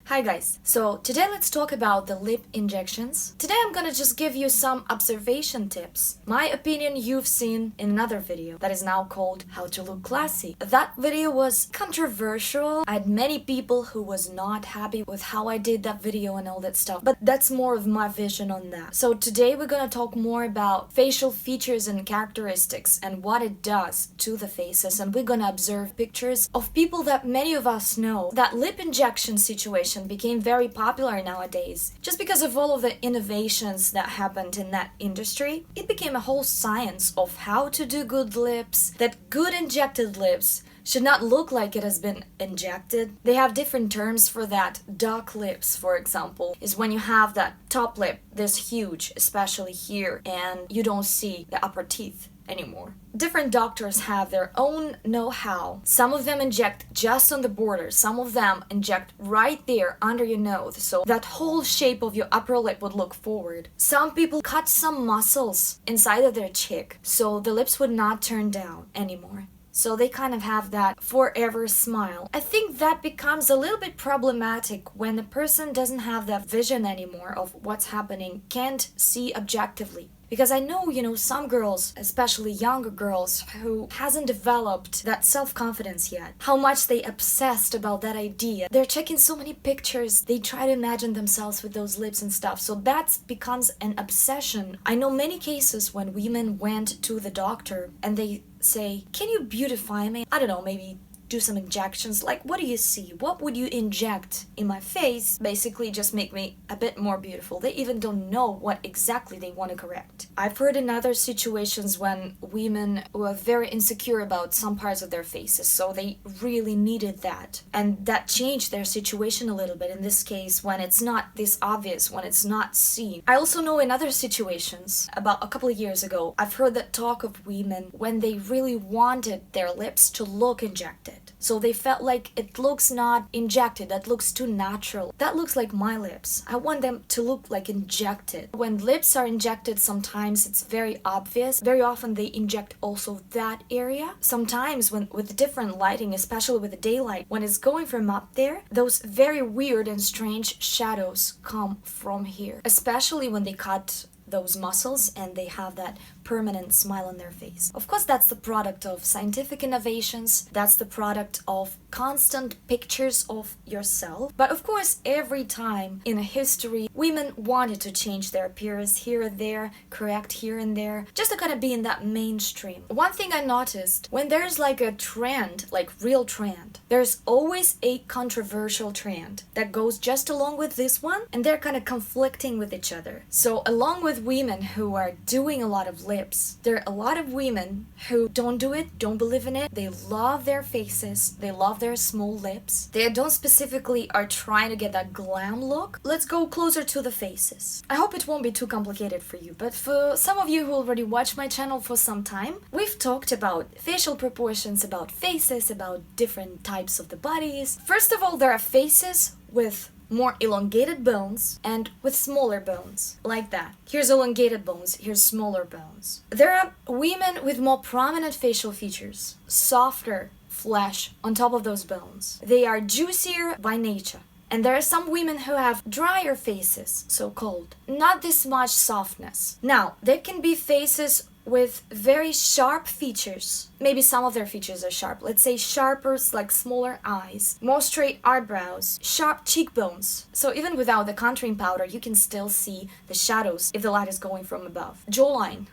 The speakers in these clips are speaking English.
Hi guys, so today let's talk about the lip injections. Today I'm gonna just give you some observation tips. My opinion you've seen in another video that is now called How to Look Classy. That video was controversial. I had many people who was not happy with how I did that video and all that stuff, but that's more of my vision on that. So today we're gonna talk more about facial features and characteristics and what it does to the faces, and we're gonna observe pictures of people that many of us know. That lip injection situation became very popular nowadays just because of all of the innovations that happened in that industry. It became a whole science of how to do good lips, that good injected lips should not look like it has been injected. They have different terms for that. Duck lips, for example, is when you have that top lip this huge, especially here, and you don't see the upper teeth anymore. Different doctors have their own know-how. Some of them inject just on the border, some of them inject right there under your nose, so that whole shape of your upper lip would look forward. Some people cut some muscles inside of their cheek, so the lips would not turn down anymore. So they kind of have that forever smile. I think that becomes a little bit problematic when the person doesn't have that vision anymore of what's happening, can't see objectively. Because I know, some girls, especially younger girls, who hasn't developed that self-confidence yet, how much they obsessed about that idea. They're checking so many pictures, they try to imagine themselves with those lips and stuff, so that becomes an obsession. I know many cases when women went to the doctor and they say, "Can you beautify me? I don't know, maybe do some injections. Like, what do you see? What would you inject in my face? Basically just make me a bit more beautiful." They even don't know what exactly they want to correct. I've heard in other situations when women were very insecure about some parts of their faces, so they really needed that, and that changed their situation a little bit in this case when it's not this obvious, when it's not seen. I also know in other situations, about a couple of years ago, I've heard that talk of women when they really wanted their lips to look injected. So they felt like it looks not injected, that looks too natural. That looks like my lips. I want them to look like injected. When lips are injected, sometimes it's very obvious. Very often they inject also that area. Sometimes when with different lighting, especially with the daylight, when it's going from up there, those very weird and strange shadows come from here. Especially when they cut those muscles and they have that permanent smile on their face. Of course, that's the product of scientific innovations, that's the product of constant pictures of yourself. But of course, every time in a history, women wanted to change their appearance here and there, correct here and there, just to kind of be in that mainstream. One thing I noticed, when there's like a trend, like real trend, there's always a controversial trend that goes just along with this one, and they're kind of conflicting with each other. So along with women who are doing a lot of lips, there are a lot of women who don't do it, don't believe in it. They love their faces, they love their small lips. They don't specifically are trying to get that glam look. Let's go closer to the faces. I hope it won't be too complicated for you, but for some of you who already watch my channel for some time, we've talked about facial proportions, about faces, about different types of the bodies. First of all, there are faces with more elongated bones and with smaller bones, like that. Here's elongated bones, here's smaller bones. There are women with more prominent facial features, softer flesh on top of those bones. They are juicier by nature. And there are some women who have drier faces, so-called, not this much softness. Now, there can be faces with very sharp features. Maybe some of their features are sharp. Let's say sharper, like smaller eyes, more straight eyebrows, sharp cheekbones. So even without the contouring powder, you can still see the shadows if the light is going from above. Jawline,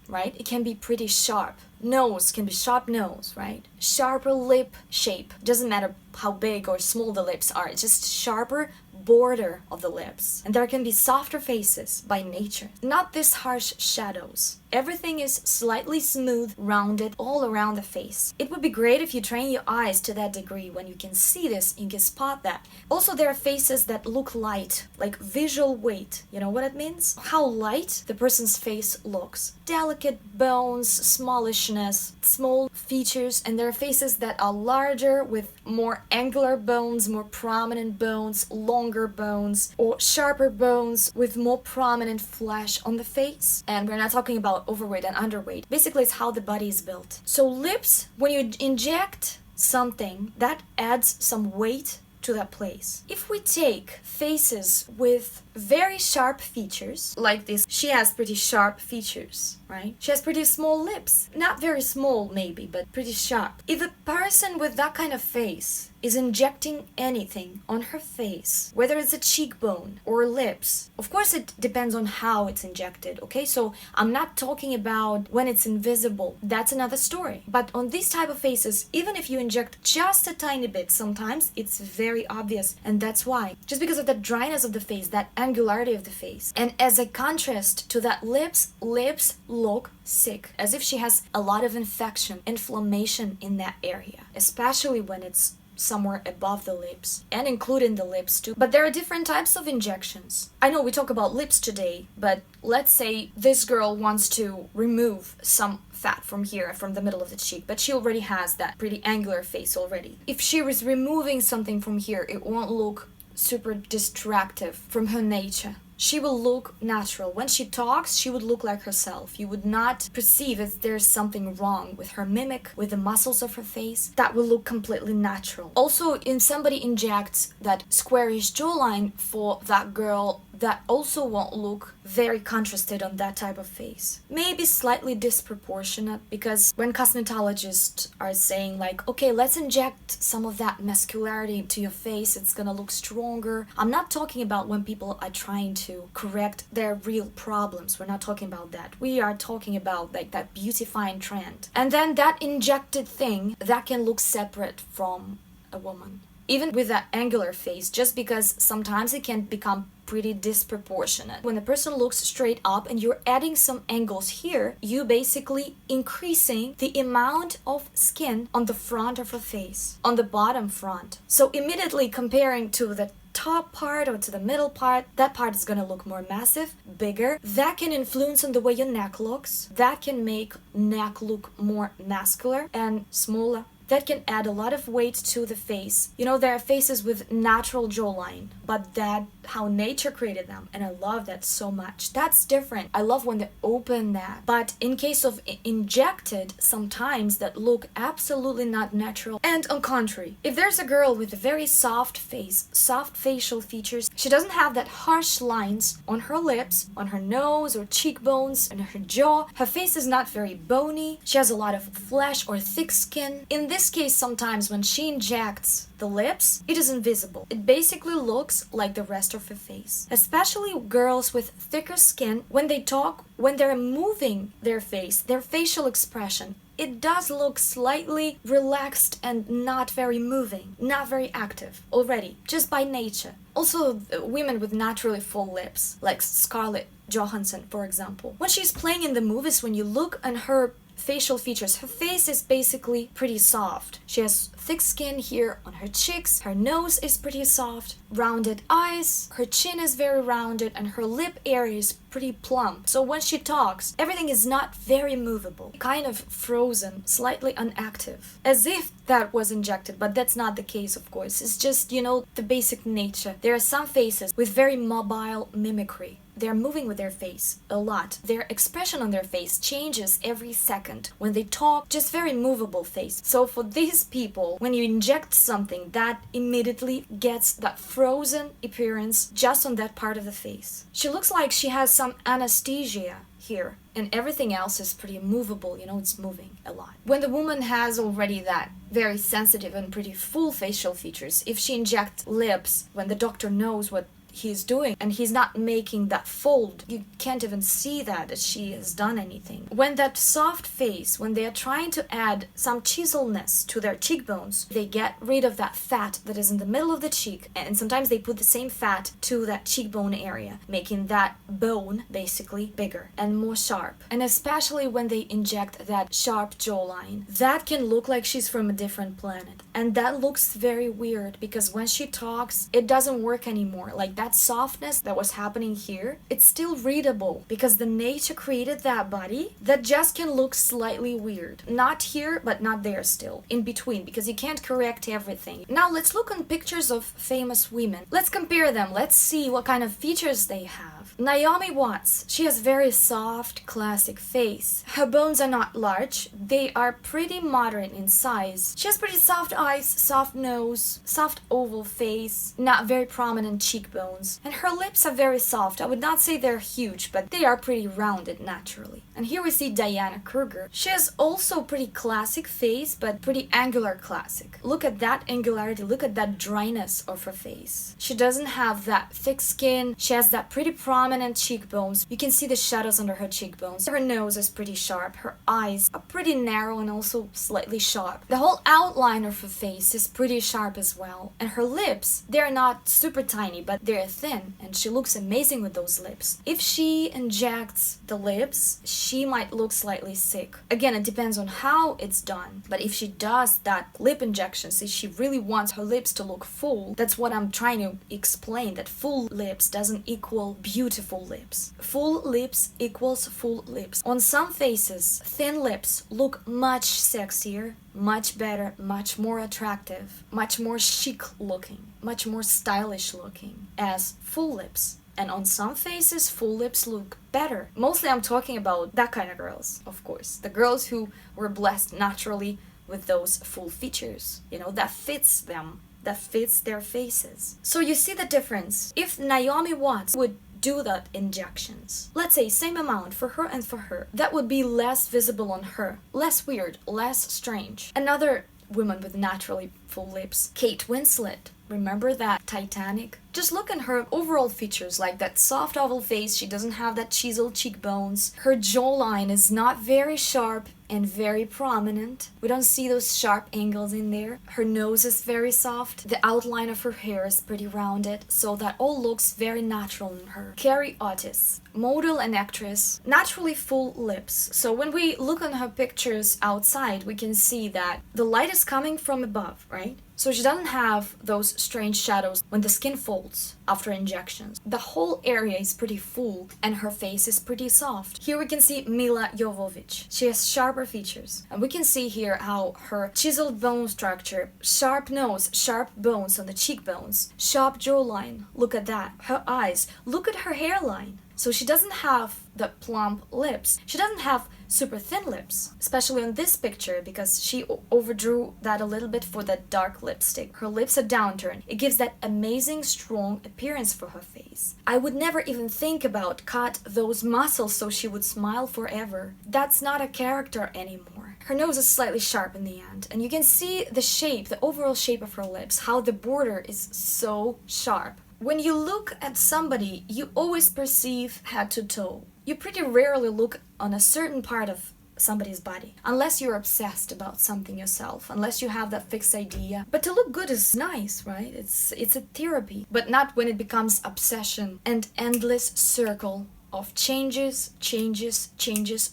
right? It can be pretty sharp. Nose can be sharp nose, right? Sharper lip shape. Doesn't matter how big or small the lips are, it's just sharper border of the lips. And there can be softer faces by nature, not this harsh shadows. Everything is slightly smooth, rounded all around the face. It would be great if you train your eyes to that degree. When you can see this, you can spot that. Also, there are faces that look light, like visual weight. You know what it means? How light the person's face looks. Delicate bones, smallishness, small features, and there are faces that are larger with more angular bones, more prominent bones, longer bones, or sharper bones with more prominent flesh on the face. And we're not talking about overweight and underweight. Basically, it's how the body is built. So lips, when you inject something, that adds some weight to that place. If we take faces with very sharp features, like this, she has pretty sharp features, right? She has pretty small lips. Not very small maybe, but pretty sharp. If a person with that kind of face is injecting anything on her face, whether it's a cheekbone or lips, of course it depends on how it's injected, okay? So I'm not talking about when it's invisible. That's another story. But on these type of faces, even if you inject just a tiny bit, sometimes it's very obvious. And that's why. Just because of the dryness of the face, that angularity of the face. And as a contrast to that, lips look sick, as if she has a lot of inflammation in that area, especially when it's somewhere above the lips and including the lips too. But there are different types of injections. I know we talk about lips today, but let's say this girl wants to remove some fat from here, from the middle of the cheek, but she already has that pretty angular face already. If she was removing something from here, it won't look super distractive from her nature. She will look natural. When she talks, she would look like herself. You would not perceive if there's something wrong with her mimic, with the muscles of her face. That will look completely natural. Also, if somebody injects that squarish jawline for that girl, that also won't look very contrasted on that type of face. Maybe slightly disproportionate, because when cosmetologists are saying like, okay, let's inject some of that muscularity to your face, it's gonna look stronger. I'm not talking about when people are trying to correct their real problems. We're not talking about that. We are talking about like that beautifying trend. And then that injected thing, that can look separate from a woman. Even with that angular face, just because sometimes it can become pretty disproportionate. When the person looks straight up and you're adding some angles here, you basically increasing the amount of skin on the front of her face, on the bottom front. So immediately comparing to the top part or to the middle part, that part is gonna look more massive, bigger. That can influence on the way your neck looks. That can make neck look more muscular and smaller. That can add a lot of weight to the face. You know, there are faces with natural jawline, but that how nature created them, and I love that so much. That's different. I love when they open that. But in case of injected, sometimes that look absolutely not natural. And on contrary, if there's a girl with a very soft face, soft facial features, she doesn't have that harsh lines on her lips, on her nose or cheekbones, and her jaw. Her face is not very bony. She has a lot of flesh or thick skin. In this case, sometimes when she injects the lips, it is invisible. It basically looks like the rest of her face. Especially girls with thicker skin, when they talk, when they're moving their face, their facial expression, it does look slightly relaxed and not very moving, not very active already, just by nature. Also, women with naturally full lips, like Scarlett Johansson, for example. When she's playing in the movies, when you look at her facial features, her face is basically pretty soft. She has thick skin here on her cheeks, her nose is pretty soft, rounded eyes, her chin is very rounded, and her lip area is pretty plump. So when she talks, everything is not very movable, kind of frozen, slightly inactive, as if that was injected, but that's not the case, of course. It's just, you know, the basic nature. There are some faces with very mobile mimicry. They're moving with their face a lot. Their expression on their face changes every second. When they talk, just very movable face. So for these people, when you inject something, that immediately gets that frozen appearance just on that part of the face. She looks like she has some anesthesia here, and everything else is pretty movable, you know, it's moving a lot. When the woman has already that very sensitive and pretty full facial features, if she injects lips, when the doctor knows what he's doing and he's not making that fold, you can't even see that she has done anything. When that soft face, when they are trying to add some chiselness to their cheekbones, they get rid of that fat that is in the middle of the cheek, and sometimes they put the same fat to that cheekbone area, making that bone basically bigger and more sharp. And especially when they inject that sharp jawline, that can look like she's from a different planet, and that looks very weird because when she talks, it doesn't work anymore. Like that that softness that was happening here, it's still readable because the nature created that body that just can look slightly weird. Not here, but not there still. In between, because you can't correct everything. Now let's look on pictures of famous women. Let's compare them. Let's see what kind of features they have. Naomi Watts. She has very soft, classic face. Her bones are not large. They are pretty moderate in size. She has pretty soft eyes, soft nose, soft oval face, not very prominent cheekbones. And her lips are very soft. I would not say they're huge, but they are pretty rounded naturally. And here we see Diana Kruger. She has also pretty classic face, but pretty angular classic. Look at that angularity. Look at that dryness of her face. She doesn't have that thick skin. She has that pretty prominent cheekbones. You can see the shadows under her cheekbones. Her nose is pretty sharp. Her eyes are pretty narrow and also slightly sharp. The whole outline of her face is pretty sharp as well. And her lips, they're not super tiny, but they're thin. And she looks amazing with those lips. If she injects the lips, she might look slightly sick. Again, it depends on how it's done. But if she does that lip injection, if she really wants her lips to look full, that's what I'm trying to explain, that full lips doesn't equal beautiful lips. Full lips equals full lips. On some faces, thin lips look much sexier, much better, much more attractive, much more chic looking, much more stylish looking as full lips. And on some faces, full lips look better. Mostly I'm talking about that kind of girls, of course. The girls who were blessed naturally with those full features, you know, that fits them, that fits their faces. So you see the difference. If Naomi Watts would do that injections, let's say same amount for her and for her, that would be less visible on her, less weird, less strange. Another woman with naturally full lips, Kate Winslet. Remember that Titanic? Just look at her overall features, like that soft oval face. She doesn't have that chiseled cheekbones. Her jawline is not very sharp and very prominent. We don't see those sharp angles in there. Her nose is very soft. The outline of her hair is pretty rounded, so that all looks very natural in her. Carrie Otis, model and actress, naturally full lips. So when we look on her pictures outside, we can see that the light is coming from above, right? So she doesn't have those strange shadows when the skin folds after injections. The whole area is pretty full and her face is pretty soft. Here we can see Mila Jovovich. She has sharper features. And we can see here how her chiseled bone structure, sharp nose, sharp bones on the cheekbones, sharp jawline. Look at that. Her eyes. Look at her hairline. So she doesn't have the plump lips. She doesn't have super thin lips, especially on this picture because she overdrew that a little bit for that dark lipstick. Her lips are downturned. It gives that amazing strong appearance for her face. I would never even think about cut those muscles so she would smile forever. That's not a character anymore. Her nose is slightly sharp in the end, and you can see the shape, the overall shape of her lips, how the border is so sharp. When you look at somebody, you always perceive head to toe. You pretty rarely look on a certain part of somebody's body, unless you're obsessed about something yourself, unless you have that fixed idea. But to look good is nice, right? It's a therapy, but not when it becomes obsession and endless circle of changes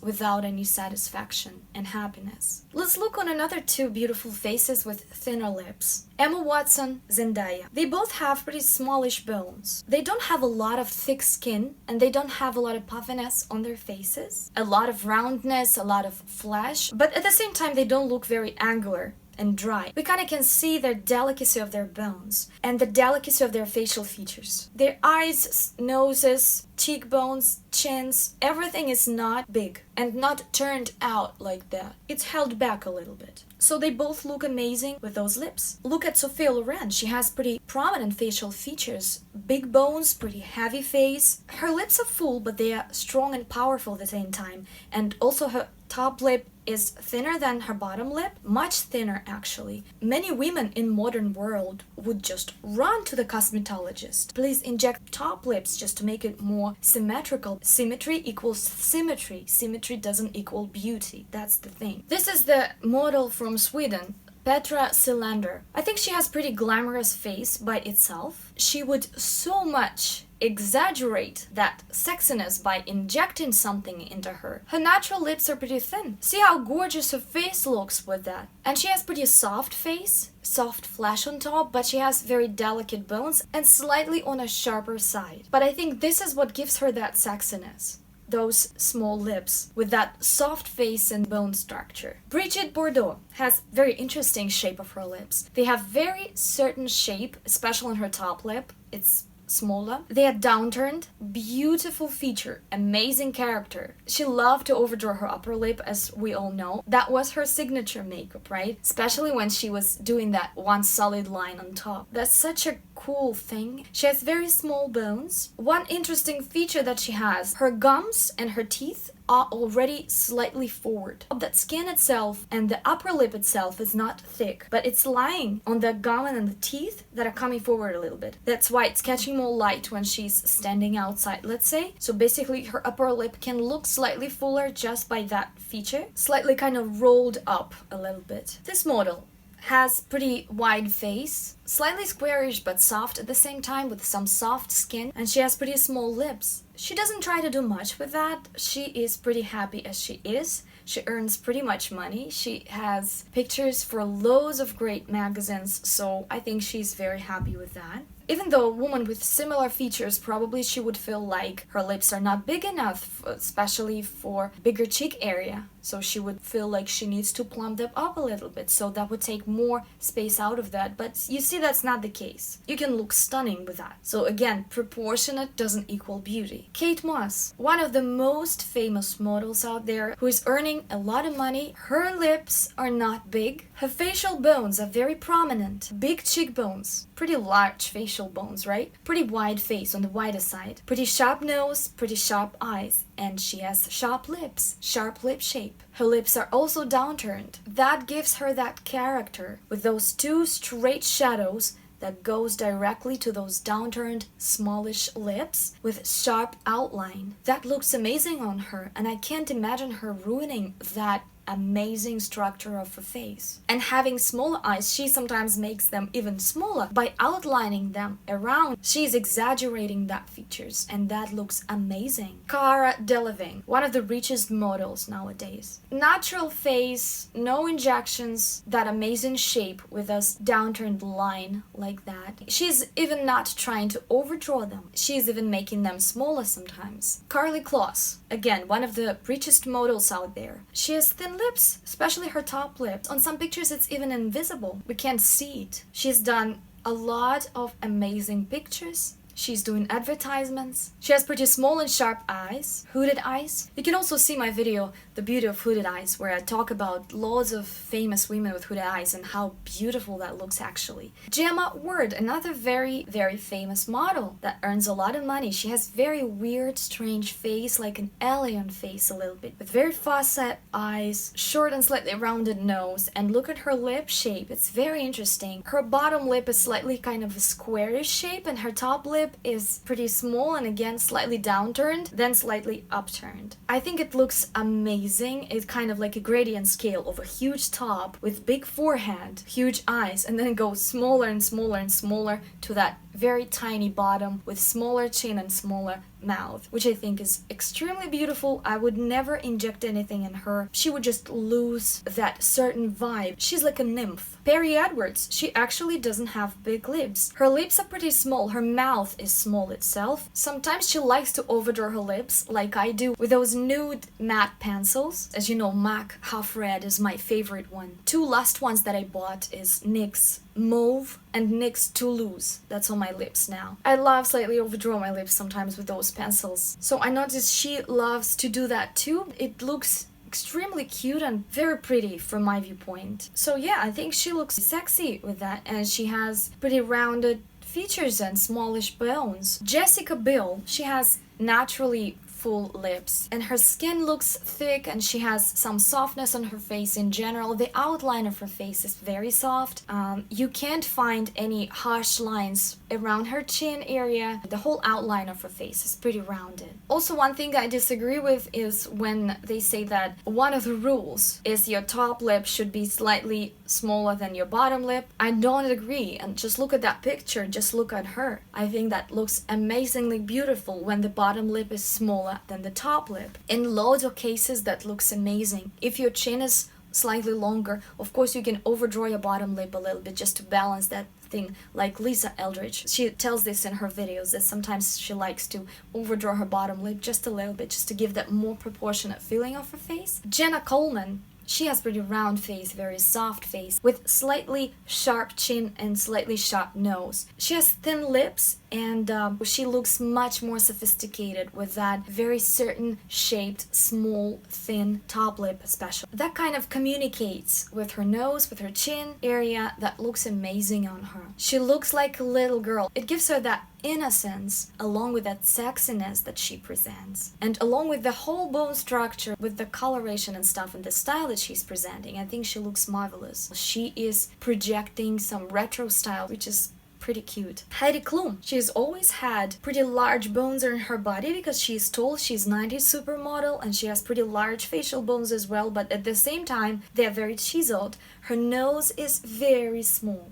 without any satisfaction and happiness. Let's look on another two beautiful faces with thinner lips. Emma Watson, Zendaya. They both have pretty smallish bones. They don't have a lot of thick skin and they don't have a lot of puffiness on their faces. A lot of roundness, a lot of flesh, but at the same time they don't look very angular and dry. We kind of can see their delicacy of their bones and the delicacy of their facial features. Their eyes, noses, cheekbones, chins, everything is not big and not turned out like that. It's held back a little bit. So they both look amazing with those lips. Look at Sophia Loren. She has pretty prominent facial features. Big bones, pretty heavy face. Her lips are full, but they are strong and powerful at the same time. And also her top lip is thinner than her bottom lip, much thinner actually. Many women in modern world would just run to the cosmetologist. Please inject top lips just to make it more symmetrical. Symmetry equals symmetry. Symmetry doesn't equal beauty. That's the thing. This is the model from Sweden, Petra Silander. I think she has pretty glamorous face by itself. She would so much exaggerate that sexiness by injecting something into her. Her natural lips are pretty thin. See how gorgeous her face looks with that. And she has pretty soft face, soft flesh on top, but she has very delicate bones and slightly on a sharper side. But I think this is what gives her that sexiness. Those small lips with that soft face and bone structure. Brigitte Bardot has very interesting shape of her lips. They have very certain shape, especially on her top lip. It's smaller. They are downturned, beautiful feature, amazing character. She loved to overdraw her upper lip, as we all know. That was her signature makeup, right? Especially when she was doing that one solid line on top. That's such a cool thing. She has very small bones. One interesting feature that she has, her gums and her teeth are already slightly forward. That skin itself and the upper lip itself is not thick, but it's lying on the gum and the teeth that are coming forward a little bit. That's why it's catching more light when she's standing outside, let's say. So basically her upper lip can look slightly fuller just by that feature, slightly kind of rolled up a little bit. This model has pretty wide face, slightly squarish but soft at the same time with some soft skin, and she has pretty small lips. She doesn't try to do much with that. She is pretty happy as she is. She earns pretty much money. She has pictures for loads of great magazines, so I think she's very happy with that. Even though a woman with similar features, probably she would feel like her lips are not big enough, especially for bigger cheek area. So she would feel like she needs to plump them up a little bit, so that would take more space out of that. But you see, that's not the case. You can look stunning with that. So again, proportionate doesn't equal beauty. Kate Moss, one of the most famous models out there who is earning a lot of money. Her lips are not big. Her facial bones are very prominent. Big cheekbones, pretty large facial bones, right? Pretty wide face on the wider side. Pretty sharp nose, pretty sharp eyes. And she has sharp lips, sharp lip shape. Her lips are also downturned. That gives her that character with those two straight shadows that goes directly to those downturned, smallish lips with sharp outline. That looks amazing on her, and I can't imagine her ruining that amazing structure of her face. And having smaller eyes, she sometimes makes them even smaller by outlining them around. She's exaggerating that features, and that looks amazing. Cara Delevingne, one of the richest models nowadays. Natural face, no injections, that amazing shape with a downturned line like that. She's even not trying to overdraw them. She's even making them smaller sometimes. Karlie Kloss, again, one of the richest models out there. She has thin lips, especially her top lip. On some pictures it's even invisible. We can't see it. She's done a lot of amazing pictures. She's doing advertisements. She has pretty small and sharp eyes, hooded eyes. You can also see my video, The Beauty of Hooded Eyes, where I talk about loads of famous women with hooded eyes and how beautiful that looks actually. Gemma Ward, another very, very famous model that earns a lot of money. She has very weird, strange face, like an alien face a little bit, with very faucet eyes, short and slightly rounded nose, and look at her lip shape. It's very interesting. Her bottom lip is slightly kind of a squarish shape, and her top lip is pretty small and again slightly downturned, then slightly upturned. I think it looks amazing. It's kind of like a gradient scale of a huge top with big forehead, huge eyes, and then it goes smaller and smaller and smaller to that very tiny bottom with smaller chin and smaller mouth, which I think is extremely beautiful. I would never inject anything in her. She would just lose that certain vibe. She's like a nymph. Perry Edwards, she actually doesn't have big lips. Her lips are pretty small. Her mouth is small itself. Sometimes she likes to overdraw her lips, like I do with those nude matte pencils. As you know, MAC Half Red is my favorite one. Two last ones that I bought is NYX Mauve and NYX Toulouse. That's on my lips now. I love slightly overdraw my lips sometimes with those pencils. So I noticed she loves to do that too. It looks extremely cute and very pretty from my viewpoint. So yeah, I think she looks sexy with that, and she has pretty rounded features and smallish bones. Jessica Biel, she has naturally full lips. And her skin looks thick and she has some softness on her face in general. The outline of her face is very soft. You can't find any harsh lines around her chin area. The whole outline of her face is pretty rounded. Also, one thing I disagree with is when they say that one of the rules is your top lip should be slightly smaller than your bottom lip. I don't agree. And just look at that picture, just look at her. I think that looks amazingly beautiful when the bottom lip is smaller than the top lip. In loads of cases that looks amazing. If your chin is slightly longer, of course you can overdraw your bottom lip a little bit just to balance that thing, like Lisa Eldridge. She tells this in her videos that sometimes she likes to overdraw her bottom lip just a little bit just to give that more proportionate feeling of her face. Jenna Coleman, she has pretty round face, very soft face, with slightly sharp chin and slightly sharp nose. She has thin lips and she looks much more sophisticated with that very certain shaped, small, thin top lip especially. That kind of communicates with her nose, with her chin area that looks amazing on her. She looks like a little girl. It gives her that innocence along with that sexiness that she presents. And along with the whole bone structure, with the coloration and stuff and the style that she's presenting, I think she looks marvelous. She is projecting some retro style, which is pretty cute. Heidi Klum, she's always had pretty large bones in her body because she's tall, she's 90s supermodel, and she has pretty large facial bones as well, but at the same time they're very chiseled. Her nose is very small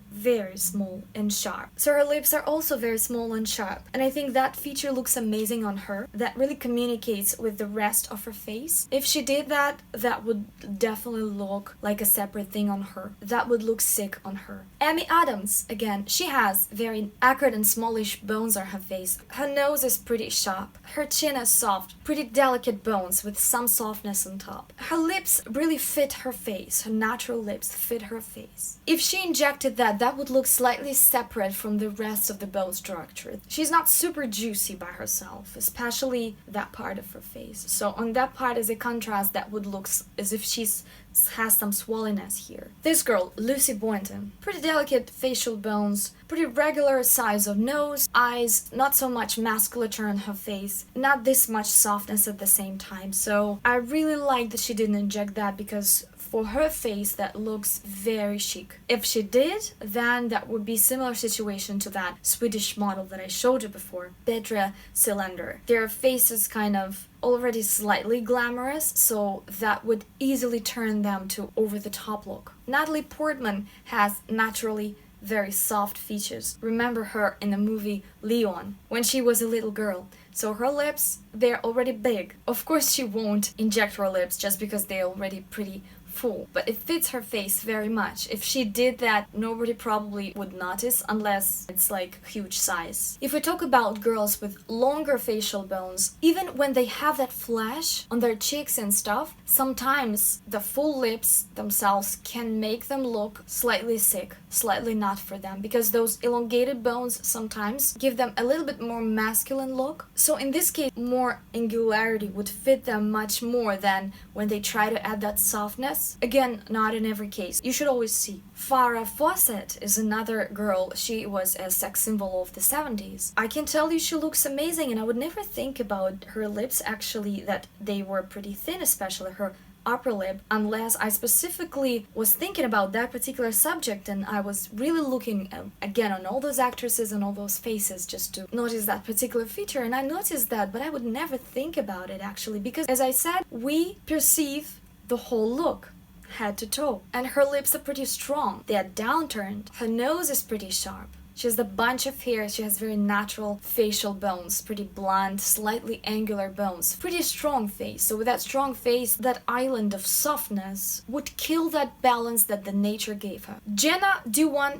and sharp. So her lips are also very small and sharp. And I think that feature looks amazing on her. That really communicates with the rest of her face. If she did that, that would definitely look like a separate thing on her. That would look sick on her. Amy Adams, again, she has very accurate and smallish bones on her face. Her nose is pretty sharp. Her chin is soft, pretty delicate bones with some softness on top. Her lips really fit her face. Her natural lips fit her face. If she injected that, that would look slightly separate from the rest of the bone structure. She's not super juicy by herself, especially that part of her face. So on that part as a contrast, that would look as if she's has some swellness here. This girl, Lucy Boynton, pretty delicate facial bones, pretty regular size of nose, eyes, not so much musculature on her face, not this much softness at the same time. So I really like that she didn't inject that because for her face that looks very chic. If she did, then that would be similar situation to that Swedish model that I showed you before, Petra Cylinder. Their face is kind of already slightly glamorous, so that would easily turn them to over-the-top look. Natalie Portman has naturally very soft features. Remember her in the movie Leon, when she was a little girl. So her lips, they're already big. Of course she won't inject her lips just because they're already pretty full, but it fits her face very much. If she did that, nobody probably would notice unless it's like huge size. If we talk about girls with longer facial bones, even when they have that flash on their cheeks and stuff, sometimes the full lips themselves can make them look slightly sick, slightly not for them, because those elongated bones sometimes give them a little bit more masculine look. So in this case, more angularity would fit them much more than when they try to add that softness. Again, not in every case. You should always see. Farrah Fawcett is another girl. She was a sex symbol of the 70s. I can tell you she looks amazing, and I would never think about her lips actually that they were pretty thin, especially her upper lip, unless I specifically was thinking about that particular subject and I was really looking again on all those actresses and all those faces just to notice that particular feature, and I noticed that, but I would never think about it actually, because as I said, we perceive the whole look, head to toe, and her lips are pretty strong. They are downturned. Her nose is pretty sharp. She has a bunch of hair. She has very natural facial bones, pretty blunt, slightly angular bones, pretty strong face. So with that strong face, that island of softness would kill that balance that the nature gave her. Jenna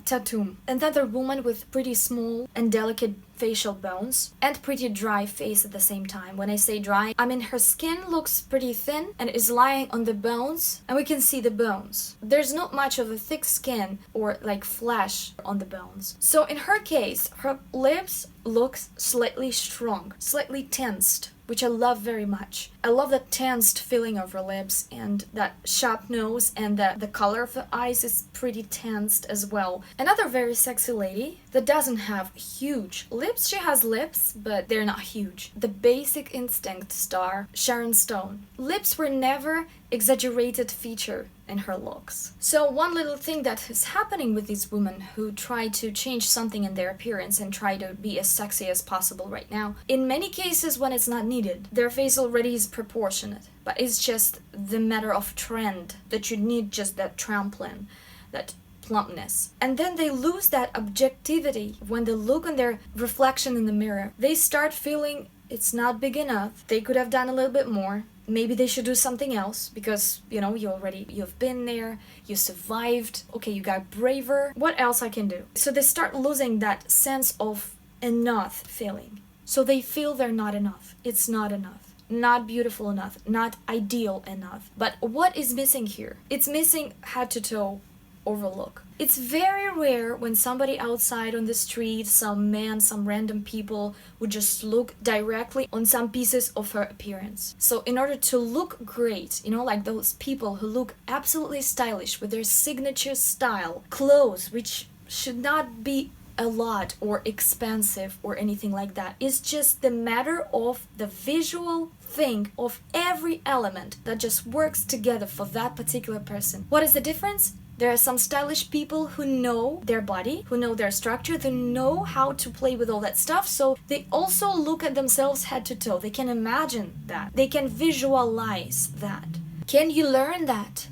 Tatum, another woman with pretty small and delicate facial bones and pretty dry face at the same time. When I say dry, I mean her skin looks pretty thin and is lying on the bones, and we can see the bones. There's not much of a thick skin or like flesh on the bones. So in her case, her lips looks slightly strong, slightly tensed, which I love very much. I love that tensed feeling of her lips and that sharp nose, and that the color of her eyes is pretty tensed as well. Another very sexy lady that doesn't have huge lips. She has lips, but they're not huge. The Basic Instinct star, Sharon Stone. Lips were never exaggerated feature in her looks. So one little thing that is happening with these women who try to change something in their appearance and try to be as sexy as possible right now, in many cases when it's not needed, their face already is proportionate, but it's just the matter of trend that you need just that trampoline, that plumpness. And then they lose that objectivity when they look on their reflection in the mirror. They start feeling it's not big enough, they could have done a little bit more. Maybe they should do something else because, you know, you've been there, you survived, okay, you got braver. What else I can do? So they start losing that sense of enough feeling. So they feel they're not enough. It's not enough. Not beautiful enough. Not ideal enough. But what is missing here? It's missing head to toe overlook. It's very rare when somebody outside on the street, some man, some random people, would just look directly on some pieces of her appearance. So in order to look great, you know, like those people who look absolutely stylish with their signature style, clothes which should not be a lot or expensive or anything like that. It's just the matter of the visual thing of every element that just works together for that particular person. What is the difference? There are some stylish people who know their body, who know their structure, they know how to play with all that stuff, so they also look at themselves head to toe. They can imagine that. They can visualize that. Can you learn that?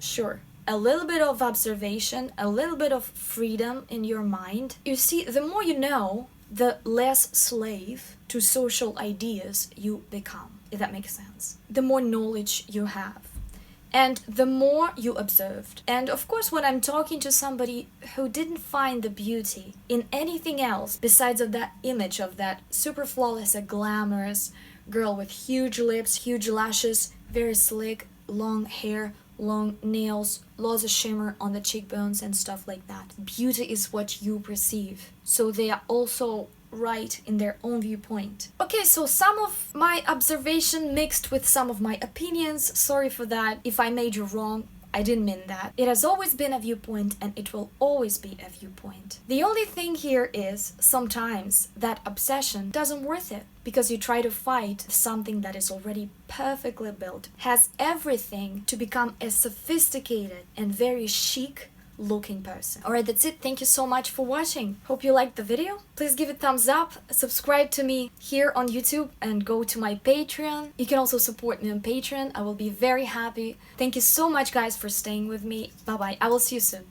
Sure. A little bit of observation, a little bit of freedom in your mind. You see, the more you know, the less slave to social ideas you become, if that makes sense. The more knowledge you have. And the more you observed. And of course, when I'm talking to somebody who didn't find the beauty in anything else besides of that image of that super flawless, a glamorous girl with huge lips, huge lashes, very slick, long hair, long nails, lots of shimmer on the cheekbones and stuff like that. Beauty is what you perceive. So they are also right in their own viewpoint. Okay, so some of my observation mixed with some of my opinions. Sorry for that. If I made you wrong, I didn't mean that. It has always been a viewpoint and it will always be a viewpoint. The only thing here is sometimes that obsession doesn't worth it because you try to fight something that is already perfectly built, has everything to become a sophisticated and very chic looking person. Alright, that's it. Thank you so much for watching. Hope you liked the video. Please give it a thumbs up, subscribe to me here on YouTube, and go to my Patreon. You can also support me on Patreon. I will be very happy. Thank you so much, guys, for staying with me. Bye bye. I will see you soon.